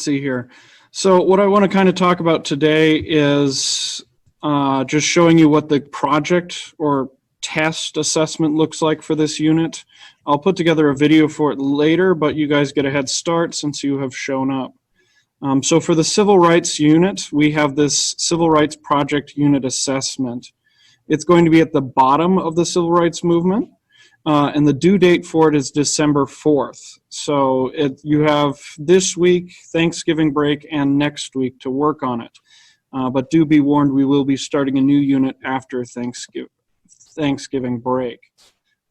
See here. So what I want to kind of talk about today is just showing you what the project or test assessment looks like for this unit. I'll put together a video for it later, but you guys get a head start since you have shown up. So for the civil rights unit, we have this civil rights project unit assessment. It's going to be at the bottom of the civil rights movement. And the due date for it is December 4th. So you have this week, Thanksgiving break, and next week to work on it. But do be warned, we will be starting a new unit after Thanksgiving break.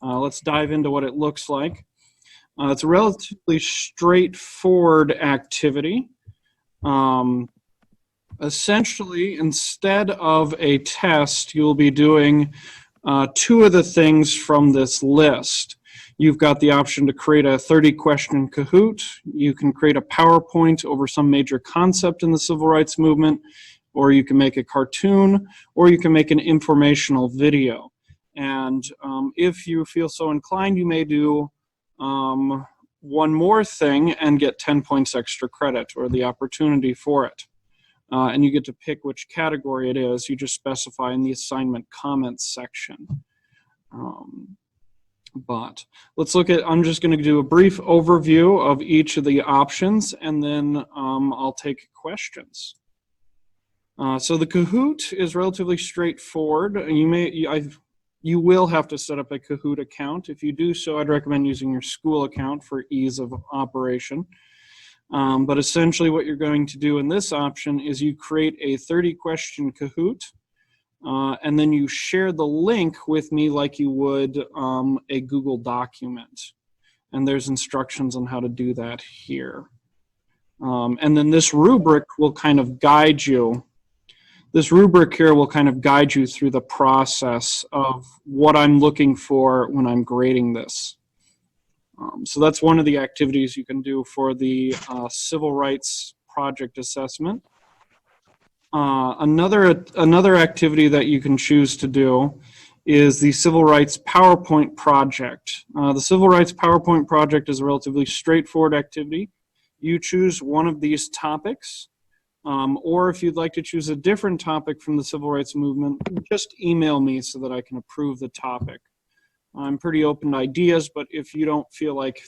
Let's dive into what it looks like. It's a relatively straightforward activity. Essentially, instead of a test, you'll be doing two of the things from this list. You've got the option to create a 30-question Kahoot. You can create a PowerPoint over some major concept in the civil rights movement, or you can make a cartoon, or you can make an informational video. And if you feel so inclined, you may do one more thing and get 10 points extra credit, or the opportunity for it. And you get to pick which category it is. You just specify in the assignment comments section. But let's look at, I'm just going to do a brief overview of each of the options, and then I'll take questions. So the Kahoot is relatively straightforward. You will have to set up a Kahoot account. If you do so, I'd recommend using your school account for ease of operation. But essentially what you're going to do in this option is you create a 30-question Kahoot, and then you share the link with me like you would a Google document. And there's instructions on how to do that here. And then this rubric will kind of guide you. This rubric here will kind of guide you through the process of what I'm looking for when I'm grading this. So that's one of the activities you can do for the civil rights project assessment. Another activity that you can choose to do is the civil rights PowerPoint project. The civil rights PowerPoint project is a relatively straightforward activity. You choose one of these topics, or if you'd like to choose a different topic from the civil rights movement, just email me so that I can approve the topic. I'm pretty open to ideas, but if you don't feel like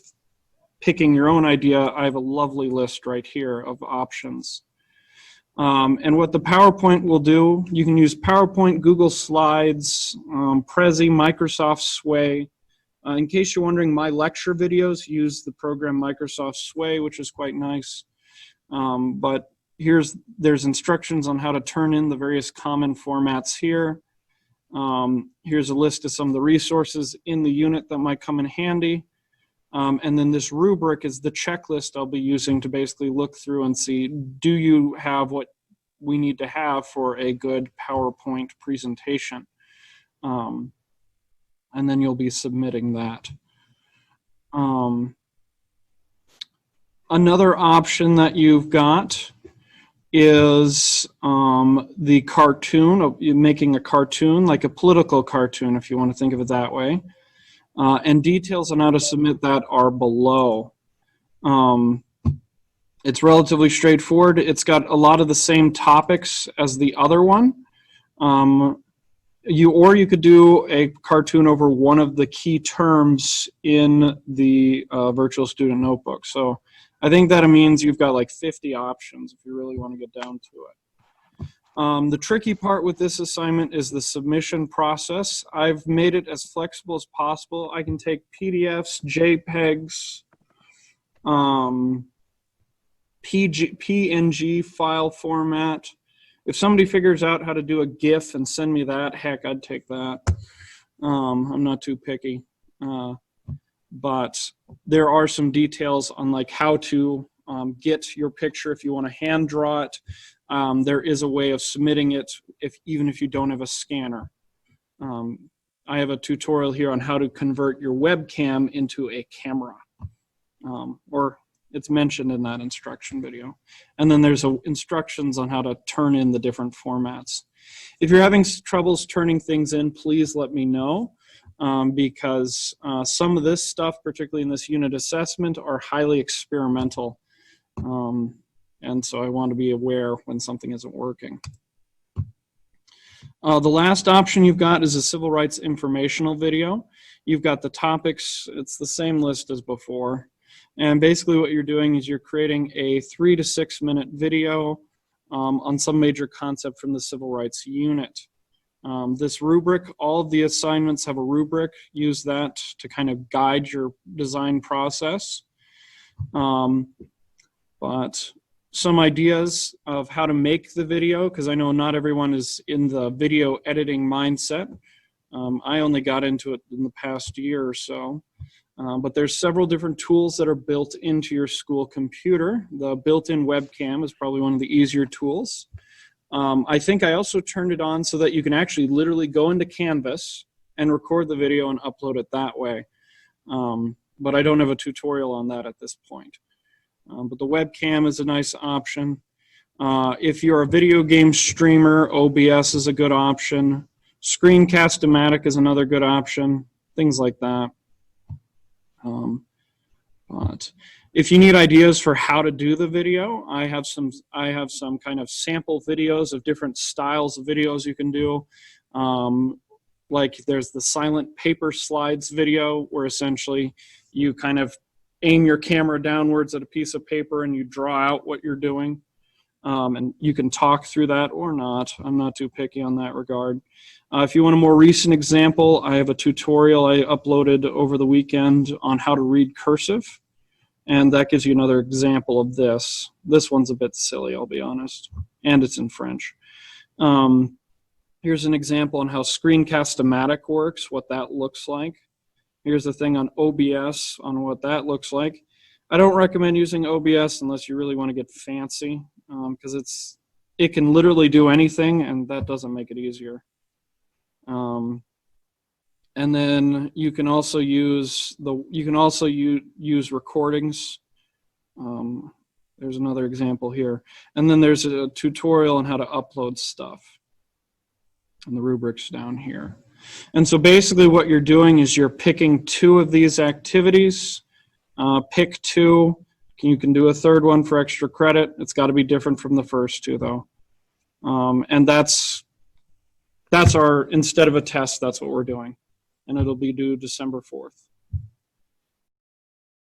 picking your own idea, I have a lovely list right here of options. And what the PowerPoint will do, you can use PowerPoint, Google Slides, Prezi, Microsoft Sway. In case you're wondering, my lecture videos use the program Microsoft Sway, which is quite nice. But there's instructions on how to turn in the various common formats here. Here's a list of some of the resources in the unit that might come in handy. And then this rubric is the checklist I'll be using to basically look through and see, do you have what we need to have for a good PowerPoint presentation? And then you'll be submitting that. Another option that you've got is the cartoon, of making a cartoon, like a political cartoon, if you want to think of it that way. And details on how to submit that are below. It's relatively straightforward. It's got a lot of the same topics as the other one. You could do a cartoon over one of the key terms in the virtual student notebook. So I think that means you've got like 50 options if you really want to get down to it. The tricky part with this assignment is the submission process. I've made it as flexible as possible. I can take PDFs, JPEGs, PNG file format. If somebody figures out how to do a GIF and send me that, heck, I'd take that. I'm not too picky. But there are some details on like how to get your picture if you want to hand draw it. There is a way of submitting it even if you don't have a scanner. I have a tutorial here on how to convert your webcam into a camera, or it's mentioned in that instruction video. And then there's instructions on how to turn in the different formats. If you're having troubles turning things in, please let me know. Because some of this stuff, particularly in this unit assessment, are highly experimental. And so I want to be aware when something isn't working. The last option you've got is a civil rights informational video. You've got the topics, it's the same list as before. And basically what you're doing is you're creating a 3 to 6 minute video on some major concept from the civil rights unit. This rubric, all of the assignments have a rubric. Use that to kind of guide your design process. But some ideas of how to make the video, because I know not everyone is in the video editing mindset. I only got into it in the past year or so. But there's several different tools that are built into your school computer. The built-in webcam is probably one of the easier tools. I think I also turned it on so that you can actually literally go into Canvas and record the video and upload it that way. But I don't have a tutorial on that at this point. But the webcam is a nice option. If you're a video game streamer, OBS is a good option. Screencast-O-Matic is another good option. Things like that. But if you need ideas for how to do the video, I have some kind of sample videos of different styles of videos you can do. Like there's the silent paper slides video, where essentially you kind of aim your camera downwards at a piece of paper and you draw out what you're doing. And you can talk through that or not. I'm not too picky on that regard. If you want a more recent example, I have a tutorial I uploaded over the weekend on how to read cursive. And that gives you another example of this. This one's a bit silly, I'll be honest. And it's in French. Here's an example on how Screencast-O-Matic works, what that looks like. Here's the thing on OBS on what that looks like. I don't recommend using OBS unless you really want to get fancy, because it can literally do anything, and that doesn't make it easier. And then you can also use use recordings. There's another example here, and then there's a tutorial on how to upload stuff, and the rubrics down here. And so basically what you're doing is you're picking 2 of these activities. Pick 2. You can do a third one for extra credit. It's got to be different from the first 2 though. And that's our, instead of a test, that's what we're doing. And it'll be due December 4th.